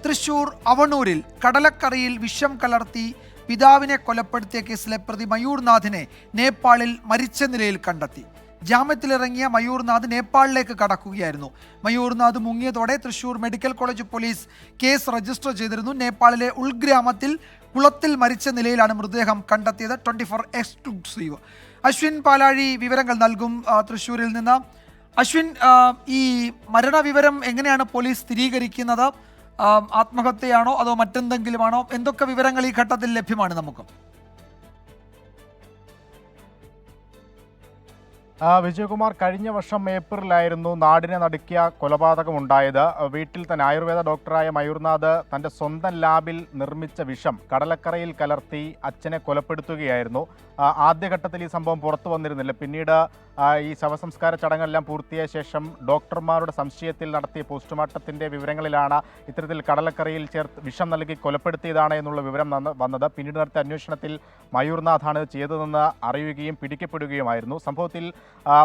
തൃശൂർ അവണൂരിൽ കടലക്കറിയിൽ വിഷം കലർത്തി പിതാവിനെ കൊലപ്പെടുത്തിയ കേസിലെ പ്രതി മയൂർനാഥിനെ നേപ്പാളിൽ മരിച്ച നിലയിൽ കണ്ടെത്തി. ജാമ്യത്തിലിറങ്ങിയ മയൂർനാഥ് നേപ്പാളിലേക്ക് കടക്കുകയായിരുന്നു. മയൂർനാഥ് മുങ്ങിയതോടെ Thrissur medical college police case register ചെയ്തിരുന്നു. നേപ്പാളിലെ ഉൾഗ്രാമത്തിൽ കുളത്തിൽ മരിച്ച നിലയിലാണ് മൃതദേഹം കണ്ടെത്തിയത്. 24 എക്സ്ക്ലൂസീവ്. അശ്വിൻ പാലാഴി വിവരങ്ങൾ നൽകും തൃശൂരിൽ നിന്ന്. അശ്വിൻ, ഈ മരണവിവരം എങ്ങനെയാണ് പോലീസ് സ്ഥിരീകരിക്കുന്നത്? ആത്മഹത്യയാണോ അതോ മറ്റെന്തെങ്കിലുമാണോ? എന്തൊക്കെ വിവരങ്ങൾ ഈ ഘട്ടത്തിൽ ലഭ്യമാണ് നമുക്ക്? വിജയകുമാർ, കഴിഞ്ഞ വർഷം ഏപ്രിലായിരുന്നു നാടിനെ നടുക്കിയ കൊലപാതകമുണ്ടായത്. വീട്ടിൽ തന്നെ ആയുർവേദ ഡോക്ടറായ മയൂർനാഥ് തൻ്റെ സ്വന്തം ലാബിൽ നിർമ്മിച്ച വിഷം കടലക്കറയിൽ കലർത്തി അച്ഛനെ കൊലപ്പെടുത്തുകയായിരുന്നു. ആദ്യഘട്ടത്തിൽ ഈ സംഭവം പുറത്തു വന്നിരുന്നില്ല. പിന്നീട് ഈ ശവസംസ്കാര ചടങ്ങെല്ലാം പൂർത്തിയായ ശേഷം ഡോക്ടർമാരുടെ സംശയത്തിൽ നടത്തിയ പോസ്റ്റ്മോർട്ടത്തിൻ്റെ വിവരങ്ങളിലാണ് ഇത്തരത്തിൽ കടലക്കറിയിൽ ചേർത്ത് വിഷം നൽകി കൊലപ്പെടുത്തിയതാണ് എന്നുള്ള വിവരം വന്നത്. പിന്നീട് നടത്തിയ അന്വേഷണത്തിൽ മയൂർനാഥാണ് ചെയ്തതെന്ന് അറിയുകയും പിടിക്കപ്പെടുകയുമായിരുന്നു. സംഭവത്തിൽ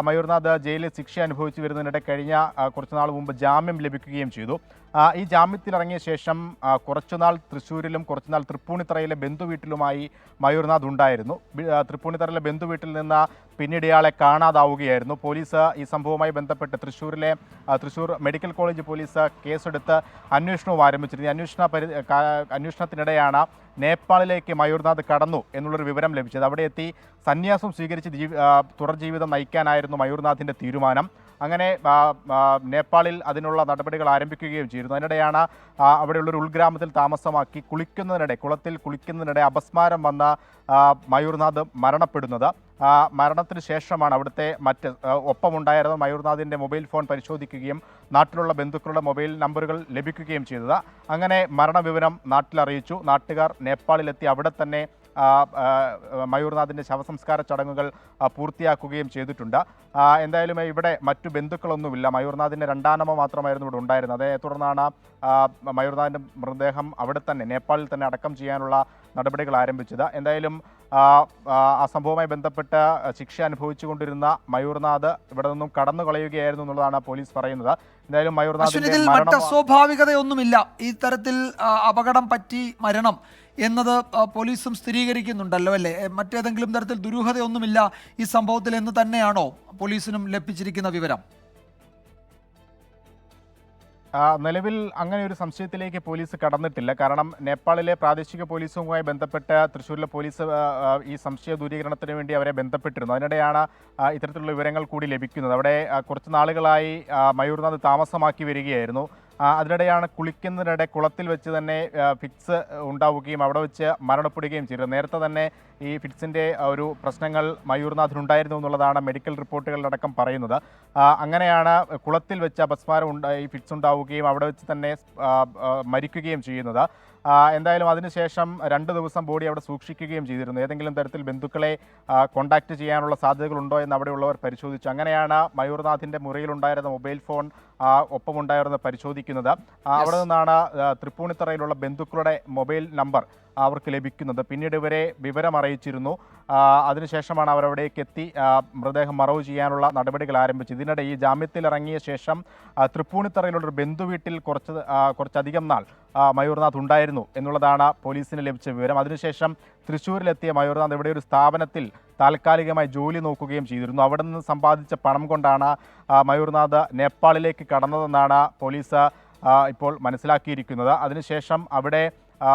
മയൂർനാഥ് ജയിലിൽ ശിക്ഷ അനുഭവിച്ചു വരുന്നതിനിടെ കഴിഞ്ഞ കുറച്ചുനാൾ മുമ്പ് ജാമ്യം ലഭിക്കുകയും ചെയ്തു. ഈ ജാമ്യത്തിലിറങ്ങിയ ശേഷം കുറച്ചുനാൾ തൃശ്ശൂരിലും കുറച്ചുനാൾ തൃപ്പൂണിത്തറയിലെ ബന്ധുവീട്ടിലുമായി മയൂർനാഥ് ഉണ്ടായിരുന്നു. തൃപ്പൂണിത്തറയിലെ ബന്ധുവീട്ടിൽ നിന്ന് പിന്നീട് ഇയാളെ കാണാതാവുകയായിരുന്നു. പോലീസ് ഈ സംഭവവുമായി ബന്ധപ്പെട്ട് തൃശ്ശൂർ മെഡിക്കൽ കോളേജ് പോലീസ് കേസെടുത്ത് അന്വേഷണവും ആരംഭിച്ചിരുന്നു. അന്വേഷണത്തിനിടെയാണ് നേപ്പാളിലേക്ക് മയൂർനാഥ് കടന്നു എന്നുള്ളൊരു വിവരം ലഭിച്ചത്. അവിടെ എത്തി സന്യാസം സ്വീകരിച്ച് തുടർ ജീവിതം നയിക്കാനായിരുന്നു മയൂർനാഥിൻ്റെ തീരുമാനം. അങ്ങനെ നേപ്പാളിൽ അതിനുള്ള നടപടികൾ ആരംഭിക്കുകയും ചെയ്തിരുന്നു. അതിനിടെയാണ് അവിടെയുള്ളൊരു ഉൾഗ്രാമത്തിൽ താമസമാക്കി കുളത്തിൽ കുളിക്കുന്നതിനിടെ അപസ്മാരം വന്ന മയൂർനാഥ് മരണപ്പെടുന്നത്. മരണത്തിന് ശേഷമാണ് അവിടുത്തെ ഒപ്പമുണ്ടായിരുന്ന മയൂർനാഥിൻ്റെ മൊബൈൽ ഫോൺ പരിശോധിക്കുകയും നാട്ടിലുള്ള ബന്ധുക്കളുടെ മൊബൈൽ നമ്പറുകൾ ലഭിക്കുകയും ചെയ്തത്. അങ്ങനെ മരണവിവരം നാട്ടിലറിയിച്ചു. നാട്ടുകാർ നേപ്പാളിലെത്തി അവിടെ തന്നെ മയൂർനാഥിൻ്റെ ശവസംസ്കാര ചടങ്ങുകൾ പൂർത്തിയാക്കുകയും ചെയ്തിട്ടുണ്ട്. എന്തായാലും ഇവിടെ മറ്റു ബന്ധുക്കളൊന്നുമില്ല. മയൂർനാഥിൻ്റെ രണ്ടാനമ്മ മാത്രമായിരുന്നു ഇവിടെ ഉണ്ടായിരുന്നത്. അതേ തുടർന്നാണ് മയൂർനാഥിൻ്റെ മൃതദേഹം അവിടെ തന്നെ നേപ്പാളിൽ തന്നെ അടക്കം ചെയ്യാനുള്ള നടപടികൾ ആരംഭിച്ചത്. എന്തായാലും ആ സംഭവവുമായി ബന്ധപ്പെട്ട് ശിക്ഷ അനുഭവിച്ചുകൊണ്ടിരുന്ന മയൂർനാഥ് ഇവിടെ നിന്നും കടന്നു കളയുകയായിരുന്നു എന്നുള്ളതാണ് പോലീസ് പറയുന്നത്. എന്തായാലും മയൂർനാഥിന്റെ അസ്വാഭാവികതയൊന്നുമില്ല. ഈ തരത്തിൽ അപകടം പറ്റി മരണം എന്നത് പോലീസും സ്ഥിരീകരിക്കുന്നുണ്ടല്ലോ അല്ലേ? മറ്റേതെങ്കിലും തരത്തിൽ ദുരൂഹതയൊന്നുമില്ല ഈ സംഭവത്തിൽ എന്ന് തന്നെയാണോ പോലീസിനും ലഭിച്ചിരിക്കുന്ന വിവരം? നിലവിൽ അങ്ങനെ ഒരു സംശയത്തിലേക്ക് പോലീസ് കടന്നിട്ടില്ല. കാരണം നേപ്പാളിലെ പ്രാദേശിക പോലീസുമായി ബന്ധപ്പെട്ട് തൃശ്ശൂരിലെ പോലീസ് ഈ സംശയ ദൂരീകരണത്തിന് വേണ്ടി അവരെ ബന്ധപ്പെട്ടിരുന്നു. അതിനിടെയാണ് ഇത്തരത്തിലുള്ള വിവരങ്ങൾ കൂടി ലഭിക്കുന്നത്. അവിടെ കുറച്ച് നാളുകളായി മയൂർനാഥ് താമസമാക്കി വരികയായിരുന്നു. അതിനിടെയാണ് കുളിക്കുന്നതിനിടെ കുളത്തിൽ വെച്ച് തന്നെ ഫിറ്റ്സ് ഉണ്ടാവുകയും അവിടെ വെച്ച് മരണപ്പെടുകയും ചെയ്തത്. നേരത്തെ തന്നെ ഈ ഫിറ്റ്സിൻ്റെ ഒരു പ്രശ്നങ്ങൾ മയൂർനാഥിനുണ്ടായിരുന്നു എന്നുള്ളതാണ് മെഡിക്കൽ റിപ്പോർട്ടുകളിലടക്കം പറയുന്നത്. അങ്ങനെയാണ് കുളത്തിൽ വെച്ച് അപസ്മാരം ഈ ഫിറ്റ്സ് ഉണ്ടാവുകയും അവിടെ വെച്ച് തന്നെ മരിക്കുകയും ചെയ്യുന്നത്. എന്തായാലും അതിനുശേഷം 2 ദിവസം ബോഡി അവിടെ സൂക്ഷിക്കുകയും ചെയ്തിരുന്നു. ഏതെങ്കിലും തരത്തിൽ ബന്ധുക്കളെ കോൺടാക്റ്റ് ചെയ്യാനുള്ള സാധ്യതകളുണ്ടോ എന്ന് അവിടെയുള്ളവർ പരിശോധിച്ചു. അങ്ങനെയാണ് മയൂർനാഥിൻ്റെ മുറിയിലുണ്ടായിരുന്ന മൊബൈൽ ഫോൺ ഒപ്പമുണ്ടായിരുന്ന പരിശോധിക്കുന്നത്. അവിടെ നിന്നാണ് തൃപ്പൂണിത്തറയിലുള്ള ബന്ധുക്കളുടെ മൊബൈൽ നമ്പർ അവർക്ക് ലഭിക്കുന്നത്. പിന്നീട് ഇവരെ വിവരം അറിയിച്ചിരുന്നു. അതിനുശേഷമാണ് അവരവിടേക്ക് എത്തി മൃതദേഹം മറവ് ചെയ്യാനുള്ള നടപടികൾ ആരംഭിച്ചത്. ഇതിനിടെ ഈ ജാമ്യത്തിലിറങ്ങിയ ശേഷം തൃപ്പൂണിത്തറയിലുള്ളൊരു ബന്ധുവീട്ടിൽ കുറച്ചധികം നാൾ മയൂർനാഥ് ഉണ്ടായിരുന്നു എന്നുള്ളതാണ് പോലീസിന് ലഭിച്ച വിവരം. അതിനുശേഷം തൃശ്ശൂരിലെത്തിയ മയൂർനാഥ് ഇവിടെ ഒരു സ്ഥാപനത്തിൽ താൽക്കാലികമായി ജോലി നോക്കുകയും ചെയ്തിരുന്നു. അവിടെ നിന്ന് സമ്പാദിച്ച പണം കൊണ്ടാണ് മയൂർനാഥ് നേപ്പാളിലേക്ക് കടന്നതെന്നാണ് പോലീസ് ഇപ്പോൾ മനസ്സിലാക്കിയിരിക്കുന്നത്. അതിനുശേഷം അവിടെ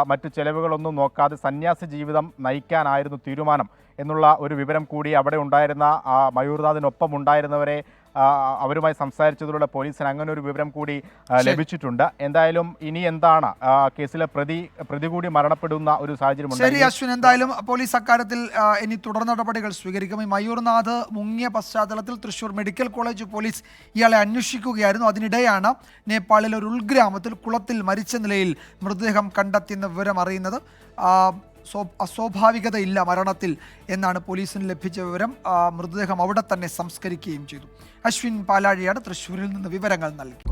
മറ്റു ചെലവുകളൊന്നും നോക്കാതെ സന്യാസ ജീവിതം നയിക്കാനായിരുന്നു തീരുമാനം എന്നുള്ള ഒരു വിവരം കൂടി അവിടെ ഉണ്ടായിരുന്ന മയൂർനാഥിനൊപ്പം ഉണ്ടായിരുന്നവരെ അവരുമായി സംസാരിച്ചതിലൂടെ പോലീസിന് അങ്ങനെ ഒരു വിവരം കൂടി ലഭിച്ചിട്ടുണ്ട്. എന്തായാലും ഇനി എന്താണ് കേസിലെ പ്രതി കൂടി മരണപ്പെടുന്ന ഒരു സാഹചര്യം. ശരി അശ്വിൻ, എന്തായാലും പോലീസ് അക്കാര്യത്തിൽ ഇനി തുടർ നടപടികൾ സ്വീകരിക്കും. ഈ മയൂർനാഥ് മുങ്ങിയ പശ്ചാത്തലത്തിൽ തൃശ്ശൂർ മെഡിക്കൽ കോളേജ് പോലീസ് ഇയാളെ അന്വേഷിക്കുകയായിരുന്നു. അതിനിടെയാണ് നേപ്പാളിലെ ഒരു ഉൾഗ്രാമത്തിൽ കുളത്തിൽ മരിച്ച നിലയിൽ മൃതദേഹം കണ്ടെത്തിയെന്ന വിവരം അറിയുന്നത്. അസ്വാഭാവികതയില്ല മരണത്തിൽ എന്നാണ് പോലീസിന് ലഭിച്ച വിവരം. മൃതദേഹം അവിടെ തന്നെ സംസ്കരിക്കുകയും ചെയ്തു. അശ്വിൻ പാലാഴിയാണ് തൃശ്ശൂരിൽ നിന്ന് വിവരങ്ങൾ നൽകി.